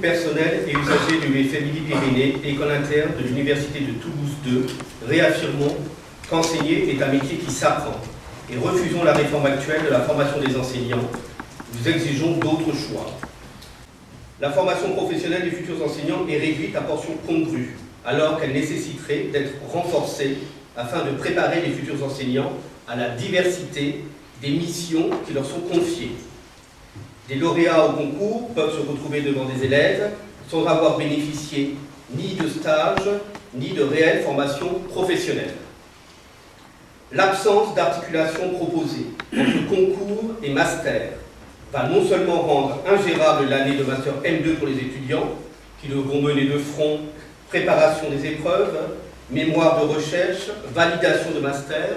personnels et usagers de l'UFM Midi-Pyrénées et qu'en interne de l'Université de Toulouse 2, réaffirmons qu'enseigner est un métier qui s'apprend et refusons la réforme actuelle de la formation des enseignants. Nous exigeons d'autres choix. La formation professionnelle des futurs enseignants est réduite à portion congrue, alors qu'elle nécessiterait d'être renforcée afin de préparer les futurs enseignants à la diversité des missions qui leur sont confiées. Des lauréats au concours peuvent se retrouver devant des élèves sans avoir bénéficié ni de stage, ni de réelle formation professionnelle. L'absence d'articulation proposée entre concours et master va non seulement rendre ingérable l'année de master M2 pour les étudiants, qui devront mener de front préparation des épreuves, mémoire de recherche, validation de master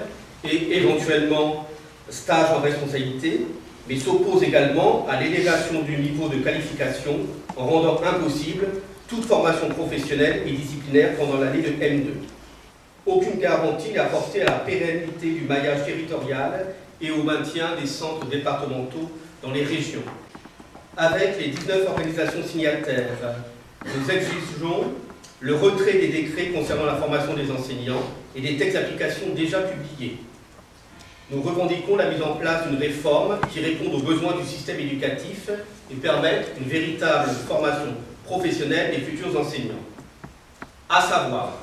et éventuellement stage en responsabilité, mais s'oppose également à l'élévation du niveau de qualification en rendant impossible toute formation professionnelle et disciplinaire pendant l'année de M2. Aucune garantie n'est apportée à la pérennité du maillage territorial et au maintien des centres départementaux dans les régions. Avec les 19 organisations signataires, nous exigeons le retrait des décrets concernant la formation des enseignants et des textes d'application déjà publiés. Nous revendiquons la mise en place d'une réforme qui réponde aux besoins du système éducatif et permette une véritable formation professionnelle des futurs enseignants. À savoir,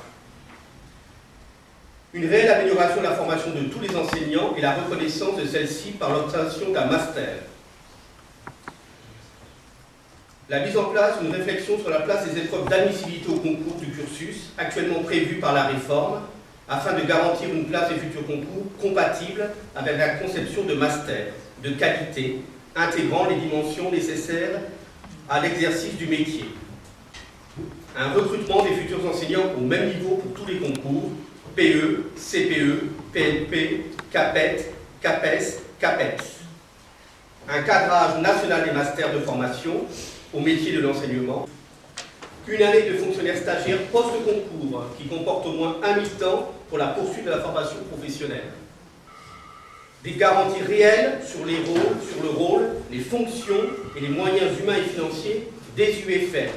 une réelle amélioration de la formation de tous les enseignants et la reconnaissance de celle-ci par l'obtention d'un master. La mise en place d'une réflexion sur la place des épreuves d'admissibilité au concours du cursus, actuellement prévues par la réforme, afin de garantir une place des futurs concours compatible avec la conception de master, de qualité, intégrant les dimensions nécessaires à l'exercice du métier. Un recrutement des futurs enseignants au même niveau pour tous les concours, PE, CPE, PLP, CAPET, CAPES, CAPEX. Un cadrage national des masters de formation au métier de l'enseignement. Une année de fonctionnaires stagiaires post-concours qui comporte au moins un mi-temps pour la poursuite de la formation professionnelle. Des garanties réelles sur le rôle, les fonctions et les moyens humains et financiers des UFM.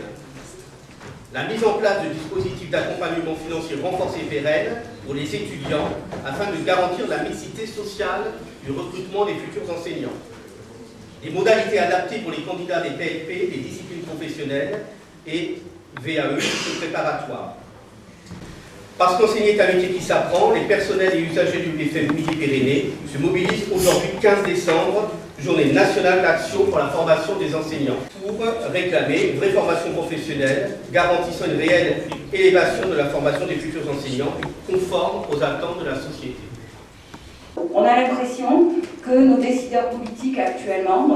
La mise en place de dispositifs d'accompagnement financier renforcés et pérennes pour les étudiants afin de garantir la mixité sociale du recrutement des futurs enseignants. Des modalités adaptées pour les candidats des PLP, des disciplines professionnelles et VAE préparatoires. Parce qu'enseigner est un métier qui s'apprend, les personnels et usagers du UFM Midi-Pyrénées se mobilisent aujourd'hui 15 décembre, journée nationale d'action pour la formation des enseignants, pour réclamer une vraie formation professionnelle, garantissant une réelle élévation de la formation des futurs enseignants, conforme aux attentes de la société. On a l'impression que nos décideurs politiques actuellement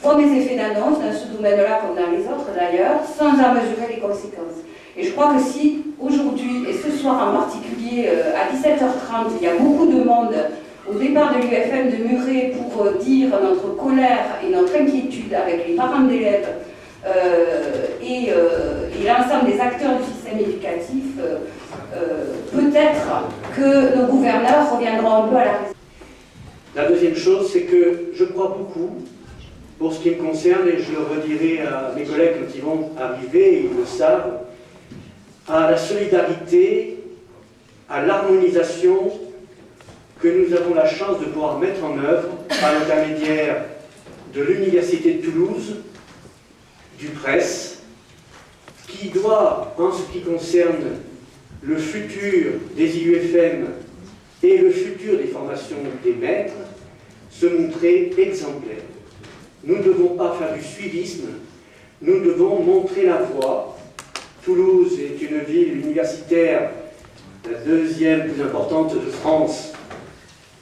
font des effets d'annonce dans ce domaine-là comme dans les autres d'ailleurs, sans en mesurer les conséquences. Et je crois que si aujourd'hui, et ce soir en particulier à 17h30, il y a beaucoup de monde au départ de l'UFM de Muret pour dire notre colère et notre inquiétude avec les parents d'élèves et l'ensemble des acteurs du système éducatif, peut-être que nos gouverneurs reviendront un peu à la raison. La deuxième chose, c'est que je crois beaucoup, pour ce qui me concerne, et je le redirai à mes collègues qui vont arriver, ils le savent, à la solidarité, à l'harmonisation que nous avons la chance de pouvoir mettre en œuvre par l'intermédiaire de l'Université de Toulouse, du PRES, qui doit, en ce qui concerne le futur des IUFM et le futur des formations des maîtres, se montrer exemplaire. Nous ne devons pas faire du suivisme, nous devons montrer la voie. Toulouse est une ville universitaire, la deuxième plus importante de France,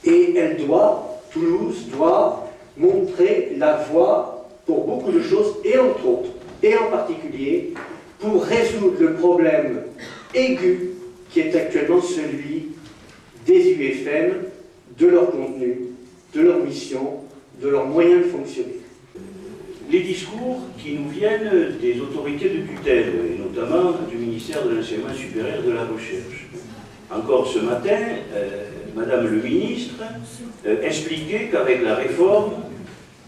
et Toulouse doit montrer la voie pour beaucoup de choses, et entre autres, et en particulier, pour résoudre le problème aigu qui est actuellement celui des UFM, de leur contenu, de leur mission, de leurs moyens de fonctionner. Les discours qui nous viennent des autorités de tutelle, et notamment du ministère de l'Enseignement supérieur et de la Recherche. Encore ce matin, Madame le ministre expliquait qu'avec la réforme,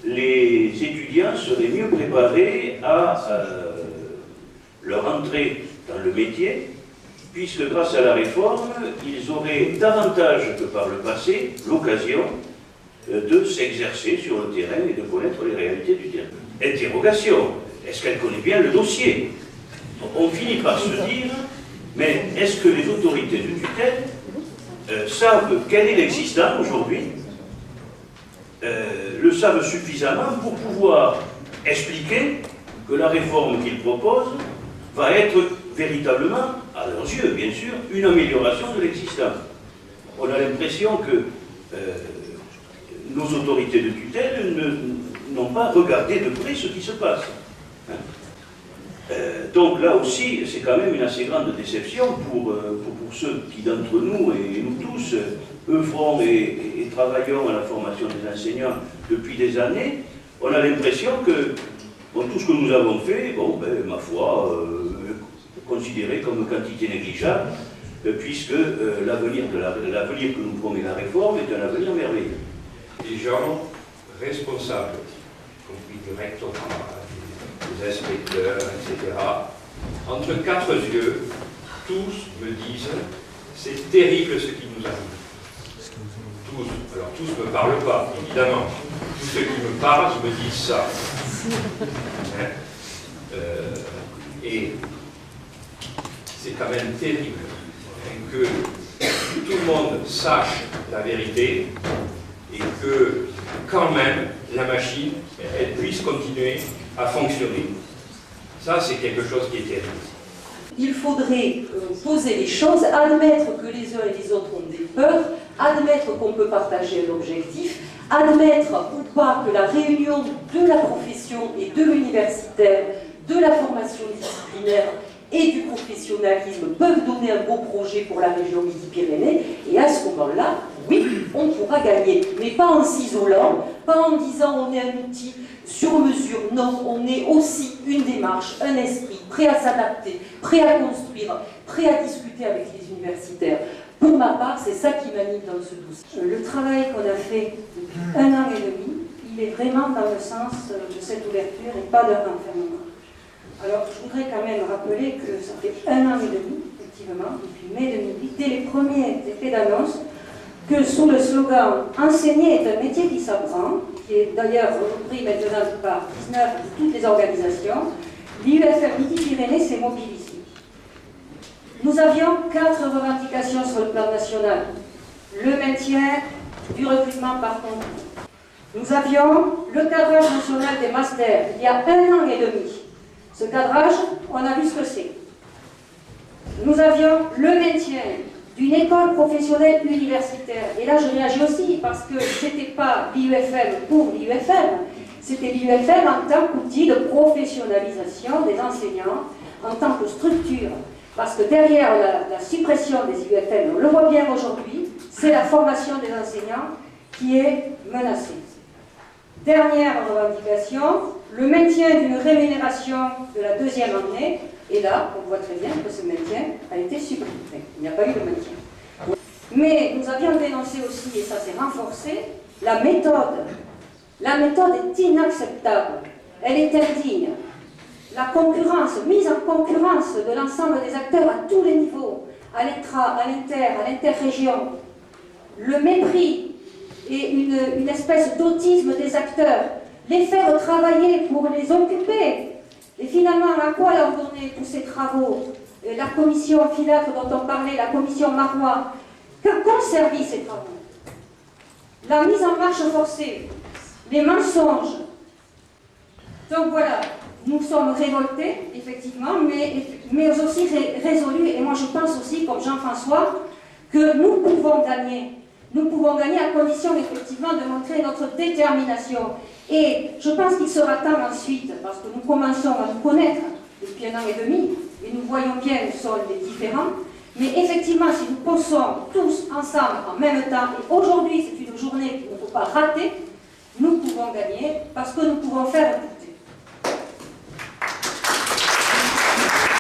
les étudiants seraient mieux préparés à rentrer dans le métier, puisque grâce à la réforme, ils auraient davantage que par le passé l'occasion de s'exercer sur le terrain et de connaître les réalités du terrain. Interrogation, est-ce qu'elle connaît bien le dossier? On finit par se dire, mais est-ce que les autorités de tutelle savent quel est l'existant aujourd'hui, le savent suffisamment pour pouvoir expliquer que la réforme qu'ils proposent va être véritablement, à leurs yeux bien sûr, une amélioration de l'existant. On a l'impression que nos autorités de tutelle n'ont pas regardé de près ce qui se passe. Donc là aussi, c'est quand même une assez grande déception pour ceux qui d'entre nous, et nous tous, œuvrons et travaillons à la formation des enseignants depuis des années. On a l'impression que tout ce que nous avons fait, bon, ben, ma foi, considéré comme quantité négligeable, puisque l'avenir que nous promet la réforme est un avenir merveilleux. Les gens responsables, y compris du rectorat, des inspecteurs, etc., entre quatre yeux, tous me disent c'est terrible ce qui nous arrive. Tous, alors tous ne me parlent pas, évidemment. Tous ceux qui me parlent me disent ça. Et c'est quand même terrible que tout le monde sache la vérité et que quand même la machine elle puisse continuer à fonctionner. Ça, c'est quelque chose qui est terrible. Il faudrait poser les choses, admettre que les uns et les autres ont des peurs, admettre qu'on peut partager un objectif, admettre ou pas que la réunion de la profession et de l'universitaire, de la formation disciplinaire et du professionnalisme peuvent donner un beau projet pour la région Midi-Pyrénées, et à ce moment-là, oui, on pourra gagner, mais pas en s'isolant, pas en disant on est un outil sur mesure, non, on est aussi une démarche, un esprit, prêt à s'adapter, prêt à construire, prêt à discuter avec les universitaires. Pour ma part, c'est ça qui m'anime dans ce dossier. Le travail qu'on a fait depuis 1 an et demi, il est vraiment dans le sens de cette ouverture et pas d'un enfermement. Alors, je voudrais quand même rappeler que ça fait 1 an et demi, effectivement, depuis mai 2008, dès les premiers effets d'annonce, que sous le slogan « Enseigner est un métier qui s'apprend », qui est d'ailleurs repris maintenant par 19 de toutes les organisations, l'IUFM Midi-Pyrénées s'est mobilisée. Nous avions 4 revendications sur le plan national. Le maintien du recrutement par concours. Nous avions le cadrage national des masters, il y a 1 an et demi. Ce cadrage, on a vu ce que c'est. Nous avions le maintien d'une école professionnelle universitaire. Et là, je réagis aussi, parce que ce n'était pas l'IUFM pour l'IUFM, c'était l'IUFM en tant qu'outil de professionnalisation des enseignants, en tant que structure. Parce que derrière la suppression des IUFM, on le voit bien aujourd'hui, c'est la formation des enseignants qui est menacée. Dernière revendication, le maintien d'une rémunération de la 2e année. Et là, on voit très bien que ce maintien a été supprimé. Il n'y a pas eu de maintien. Mais nous avions dénoncé aussi, et ça s'est renforcé, la méthode. La méthode est inacceptable. Elle est indigne. La concurrence, mise en concurrence de l'ensemble des acteurs à tous les niveaux, à l'intra, à l'inter, à l'interrégion. Le mépris et une espèce d'autisme des acteurs. Les faire travailler pour les occuper. Et finalement, à quoi leur donner tous ces travaux? La commission Filâtre dont on parlait, la commission Marois, qu'ont servi ces travaux? La mise en marche forcée, les mensonges. Donc voilà, nous sommes révoltés, effectivement, mais aussi résolus. Et moi, je pense aussi, comme Jean-François, que nous pouvons gagner. Nous pouvons gagner à condition, effectivement, de montrer notre détermination. Et je pense qu'il sera temps ensuite, parce que nous commençons à nous connaître depuis 1 an et demi, et nous voyons bien où sont les différents, mais effectivement, si nous posons tous ensemble en même temps, et aujourd'hui c'est une journée qu'il ne faut pas rater, nous pouvons gagner, parce que nous pouvons faire